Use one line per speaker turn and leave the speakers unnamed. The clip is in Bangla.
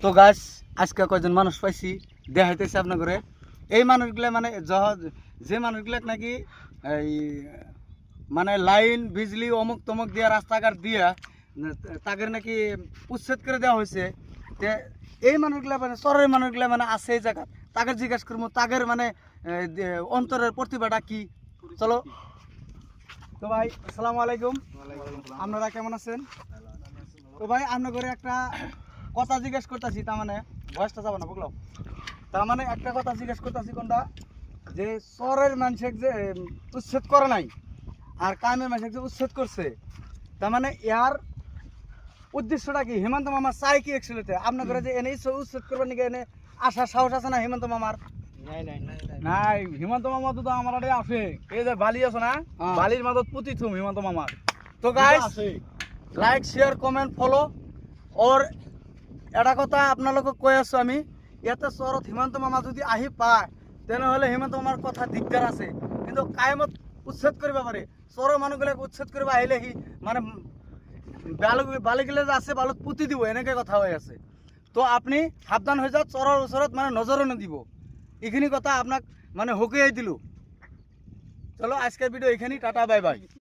তো গাছ আজকে কয়জন মানুষ পাইছি দেখাইতেছে আপনার ঘরে এই মানুষগুলা মানে যে মানুষগুলা নাকি এই মানে লাইন বিজলি অমুক তমুক দিয়া রাস্তাঘাট দিয়া তাদের নাকি উচ্ছেদ করে দেওয়া হয়েছে। তে এই মানুষগুলা মানে শহরের মানুষগুলা মানে আছে এই জায়গা তাদের জিজ্ঞাসা করবো তাদের মানে অন্তরের প্রতিভাটা কি। চলো তো ভাই আসসালামু আলাইকুম, আপনারা কেমন আছেন? তো ভাই আপনার ঘরে একটা কথা জিজ্ঞেস করতেছি, তার মানে ভয়েসটা যাবো না বুঝলাম। তার মানে একটা কথা জিজ্ঞেস করতেছি কোনটা, যে শহরের মানুষের যে উচ্ছেদ করে নাই আর কামের মানুষের যে উচ্ছেদ করছে, তার মানে এর উদ্দেশ্যটা কি? হেমন্ত মামা চাই কি একচুয়ালিতে আপনার ঘরে যে এনে উচ্ছেদ করবেন নাকি এনে আসার সাহস আছে না হেমন্ত মামার?
নাই হিমন্ত মামা তো আমার আছে, এই যে বালি আছে না, বালির মাঝত পুতি থুম হিমন্ত মামার।
তো guys like share comment follow. ওর এটা কথা আপনালোকে কৈ আছো আমি, ইয়াতে চহৰত হিমন্ত মামা যদি আহি পায় তেনেহ'লে হিমন্ত মামাৰ কথা দিগদাৰ আছে, কিন্তু কায়মত উচ্ছেদ কৰিব পাৰে। চহৰৰ মানুহবিলাক উচ্ছেদ কৰিব আহিলে সি মানে বালিগিলা যে আছে বালত পুতি দিব, এনেকৈ কথা হৈ আছে। তো আপুনি সাৱধান হৈ যাওক, চহৰৰ ওচৰত মানে নজৰো নিদিব। এইখিনি কথা আপোনাক মানে সকীয়াই দিলোঁ। চলো আজকের ভিডিও এখানেই, টাটা বাই বাই।